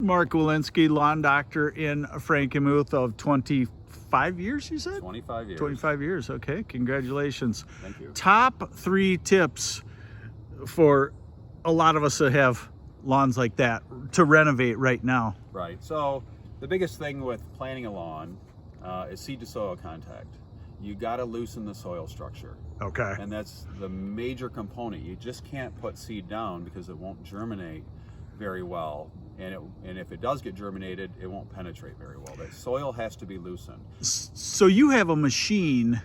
Mark Wolinski, lawn doctor in Frankenmuth of 25 years, you said? 25 years. 25 years, okay. Congratulations. Thank you. Top 3 tips for a lot of us that have lawns like that to renovate right now. Right. So the biggest thing with planting a lawn is seed to soil contact. You got to loosen the soil structure. Okay. And that's the major component. You just can't put seed down because it won't germinate very well. And if it does get germinated, it won't penetrate very well. The soil has to be loosened. So you have a machine,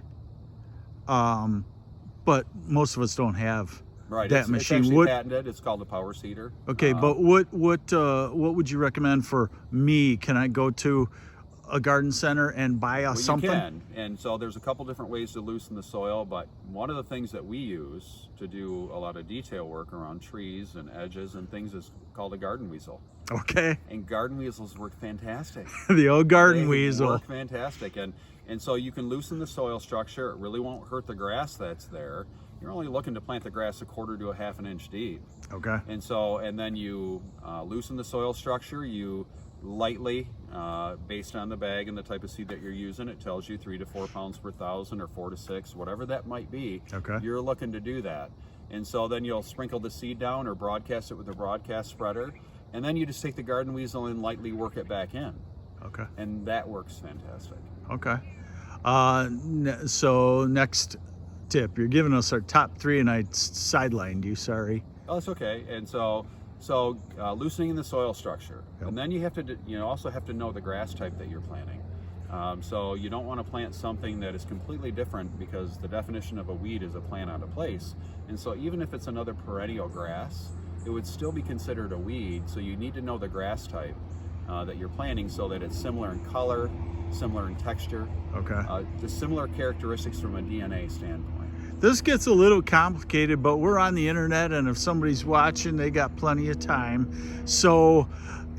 but most of us don't have that machine. It's actually patented. It's called a power seeder. Okay, but what would you recommend for me? Can I go to a garden center and buy something? You can, and so there's a couple different ways to loosen the soil, but one of the things that we use to do a lot of detail work around trees and edges and things is called a garden weasel. Okay. And garden weasels work fantastic. The old garden weasel. Work fantastic, and so you can loosen the soil structure. It really won't hurt the grass that's there. You're only looking to plant the grass 1/4 to 1/2 inch deep. Okay. And then you loosen the soil structure. You lightly, based on the bag and the type of seed that you're using, it tells you 3 to 4 pounds per thousand or 4 to 6, whatever that might be. Okay. You're looking to do that. And so then you'll sprinkle the seed down or broadcast it with a broadcast spreader. And then you just take the garden weasel and lightly work it back in. Okay. And that works fantastic. Okay. So next tip, you're giving us our top 3 and I sidelined you, sorry. Oh, that's okay. And so loosening the soil structure. Yep. And then you have to, also have to know the grass type that you're planting. So you don't want to plant something that is completely different, because the definition of a weed is a plant out of place. And so even if it's another perennial grass, it would still be considered a weed. So you need to know the grass type that you're planting so that it's similar in color, similar in texture. Okay. The similar characteristics from a DNA standpoint. This gets a little complicated, but we're on the internet, and if somebody's watching, they got plenty of time. So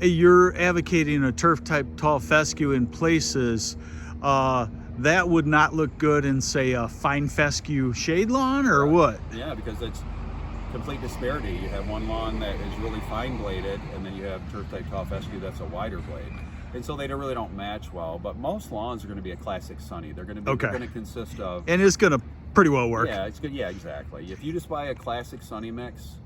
you're advocating a turf type tall fescue in places that would not look good in, say, a fine fescue shade lawn, or what? Yeah, because it's complete disparity. You have one lawn that is really fine bladed, and then you have turf type tall fescue that's a wider blade. And so they really don't match well, but most lawns are going to be a classic sunny. They're going to be, they're going to consist of, and it's going to pretty well work. Yeah, it's good. Yeah, exactly. If you just buy a classic sunny mix,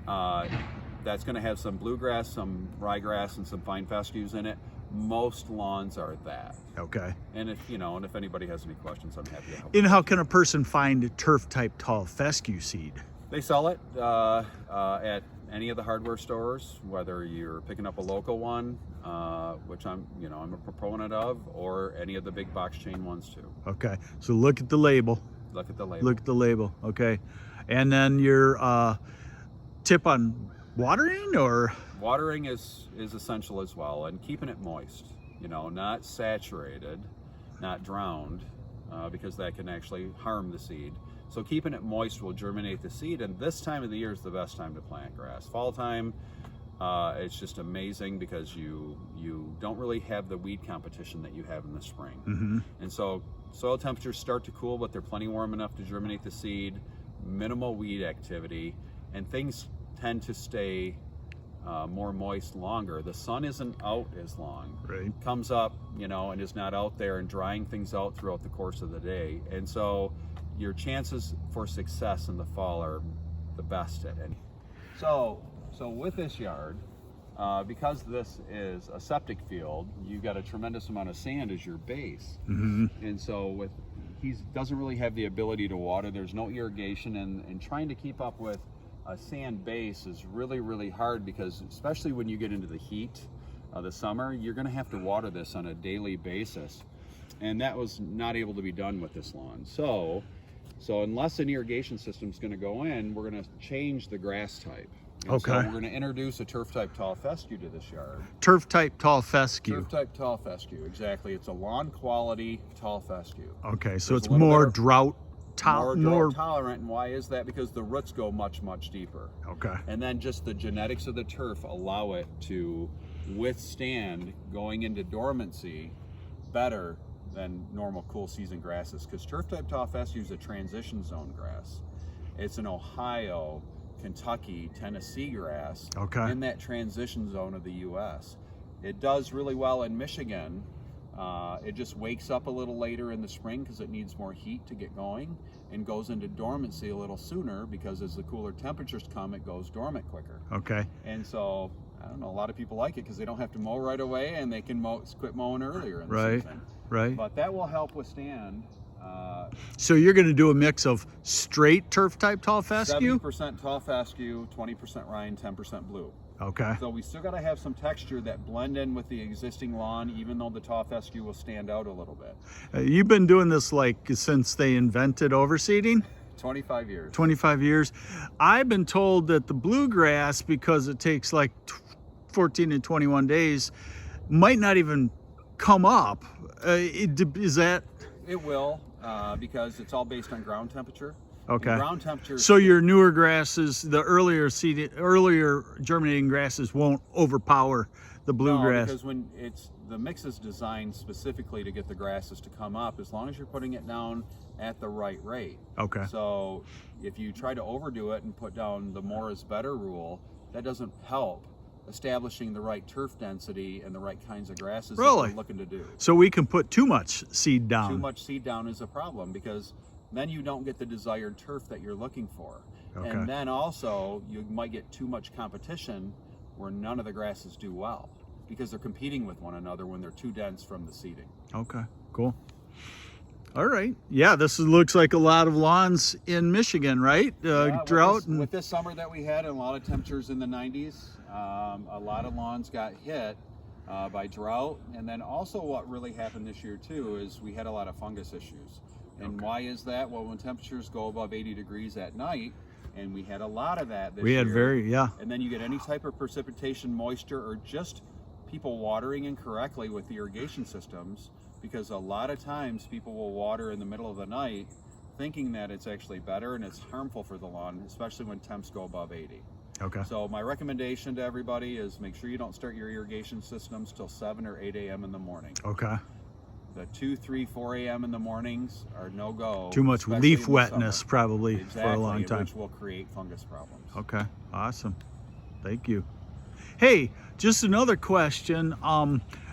that's going to have some bluegrass, some ryegrass, and some fine fescues in it. Most lawns are that. Okay. And if anybody has any questions, I'm happy to help. And how can a person find turf type tall fescue seed? They sell it at any of the hardware stores, whether you're picking up a local one, which I'm a proponent of, or any of the big box chain ones too. Okay, so look at the label. Look at the label. Look at the label. Okay, and then your tip on watering, or watering is essential as well, and keeping it moist. Not saturated, not drowned, because that can actually harm the seed. So keeping it moist will germinate the seed, and this time of the year is the best time to plant grass. Fall time, it's just amazing because you don't really have the weed competition that you have in the spring. Mm-hmm. And so soil temperatures start to cool, but they're plenty warm enough to germinate the seed, minimal weed activity, and things tend to stay more moist longer. The sun isn't out as long. Right. Comes up, and is not out there and drying things out throughout the course of the day. And so your chances for success in the fall are the best at any. So with this yard, because this is a septic field, you've got a tremendous amount of sand as your base. Mm-hmm. And so he doesn't really have the ability to water. There's no irrigation, and trying to keep up with a sand base is really, really hard, because especially when you get into the heat of the summer, you're going to have to water this on a daily basis. And that was not able to be done with this lawn. So unless an irrigation system is going to go in, we're going to change the grass type. And okay. So we're going to introduce a turf type tall fescue to this yard. Turf type tall fescue. Turf type tall fescue, exactly. It's a lawn quality tall fescue. Okay, so it's more drought tolerant. More tolerant, and why is that? Because the roots go much, much deeper. Okay. And then just the genetics of the turf allow it to withstand going into dormancy better than normal cool season grasses, because turf type tall fescue is a transition zone grass. It's an Ohio, Kentucky, Tennessee grass, okay, in that transition zone of the U.S. It does really well in Michigan. It just wakes up a little later in the spring because it needs more heat to get going, and goes into dormancy a little sooner because as the cooler temperatures come, it goes dormant quicker. Okay. And so, I don't know, a lot of people like it because they don't have to mow right away, and they can quit mowing earlier in the season. Right. But that will help withstand. So you're going to do a mix of straight turf type tall fescue? 70% tall fescue, 20% Rhine, 10% blue. Okay. So we still got to have some texture that blend in with the existing lawn, even though the tall fescue will stand out a little bit. You've been doing this like since they invented overseeding? 25 years. 25 years. I've been told that the bluegrass, because it takes like 14 to 21 days, might not even come up. Is that? It will, because it's all based on ground temperature. Okay. And ground temperature. So your newer grasses, the earlier germinating grasses, won't overpower the bluegrass. No, because when the mix is designed specifically to get the grasses to come up, as long as you're putting it down at the right rate. Okay. So if you try to overdo it and put down the more is better rule, that doesn't help establishing the right turf density and the right kinds of grasses that we're looking to do. So we can put too much seed down. Too much seed down is a problem, because then you don't get the desired turf that you're looking for. Okay. And then also you might get too much competition where none of the grasses do well because they're competing with one another when they're too dense from the seeding. Okay, cool. All right. Yeah, this looks like a lot of lawns in Michigan, right? Drought. With this summer that we had and a lot of temperatures in the 90s, a lot of lawns got hit by drought. And then also what really happened this year too is we had a lot of fungus issues. And why is that? Well, when temperatures go above 80 degrees at night, and we had a lot of that this year. We had And then you get any type of precipitation, moisture, or just people watering incorrectly with the irrigation systems, because a lot of times people will water in the middle of the night thinking that it's actually better, and it's harmful for the lawn, especially when temps go above 80. Okay. So my recommendation to everybody is make sure you don't start your irrigation systems till 7 or 8 a.m. in the morning. Okay. The 2, 3, 4 a.m. in the mornings are no-go. Too much leaf wetness probably exactly, for a long time. Which will create fungus problems. Okay, awesome. Thank you. Hey, just another question.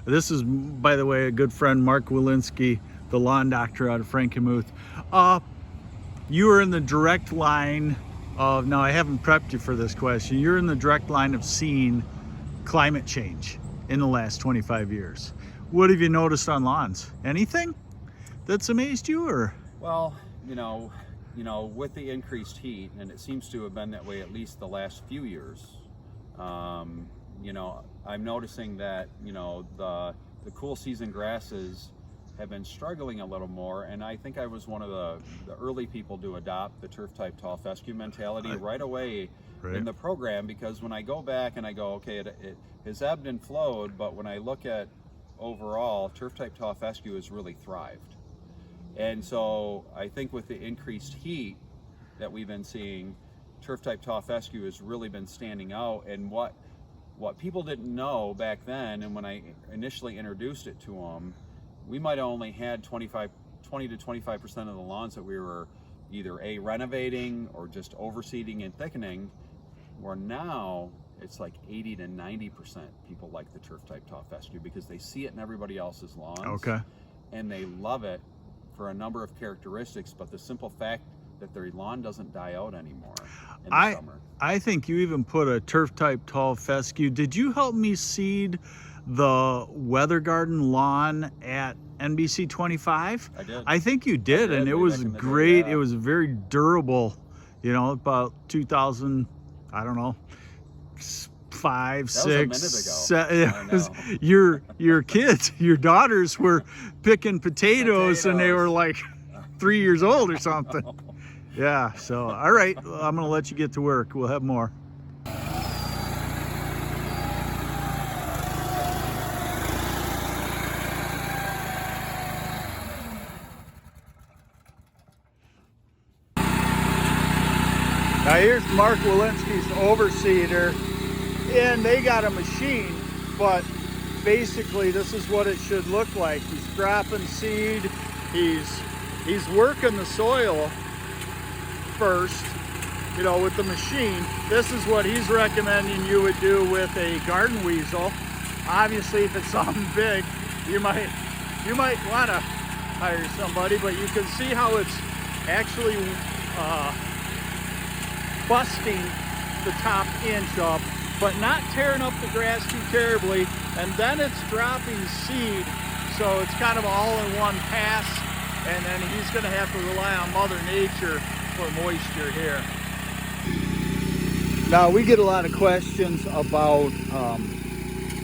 This is, by the way, a good friend, Mark Wolinski, the lawn doctor out of Frankenmuth. You are in the direct line of, now I haven't prepped you for this question, you're in the direct line of seeing climate change in the last 25 years. What have you noticed on lawns? Anything that's amazed you, or? Well, you know, with the increased heat, and it seems to have been that way at least the last few years, you know, I'm noticing that, you know, the cool season grasses have been struggling a little more, and I think I was one of the early people to adopt the turf type tall fescue mentality right away in the program, because when I go back and I go, okay, it has ebbed and flowed, but when I look at overall, turf type tall fescue has really thrived. And so I think with the increased heat that we've been seeing, turf type tall fescue has really been standing out. And what people didn't know back then, and when I initially introduced it to them, we might have only had 20 to 25% of the lawns that we were either renovating or just overseeding and thickening, where now it's like 80 to 90% people like the turf type tall fescue because they see it in everybody else's lawns. Okay. And they love it for a number of characteristics, but the simple fact that their lawn doesn't die out anymore in the summer. I think you even put a turf type tall fescue. Did you help me seed the Weather Garden lawn at NBC 25? I did. I think you did, and it was great. It was very durable, you know, about 2000, I don't know, 5, 6, 7. Your kids, your daughters were picking potatoes and they were like 3 years old or something. Yeah, so all right, I'm gonna let you get to work. We'll have more. Now here's Mark Wolinski's overseeder, and they got a machine, but basically this is what it should look like. He's dropping seed, he's working the soil first, you know, with the machine. This is what he's recommending you would do with a garden weasel. Obviously, if it's something big, you might want to hire somebody, but you can see how it's actually busting the top inch up, but not tearing up the grass too terribly. And then it's dropping seed, so it's kind of all in one pass. And then he's going to have to rely on Mother Nature for moisture here. Now we get a lot of questions about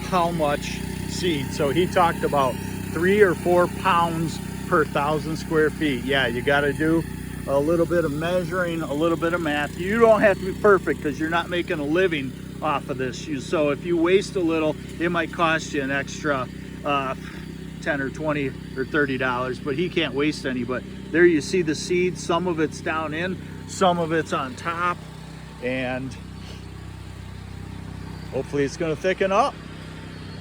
how much seed. So he talked about 3 or 4 pounds per 1,000 square feet. Yeah, you got to do a little bit of measuring, a little bit of math. You don't have to be perfect because you're not making a living off of this. So if you waste a little, it might cost you an extra 10 or 20 or $30, but he can't waste any. But there you see the seed. Some of it's down in, some of it's on top, and hopefully it's going to thicken up.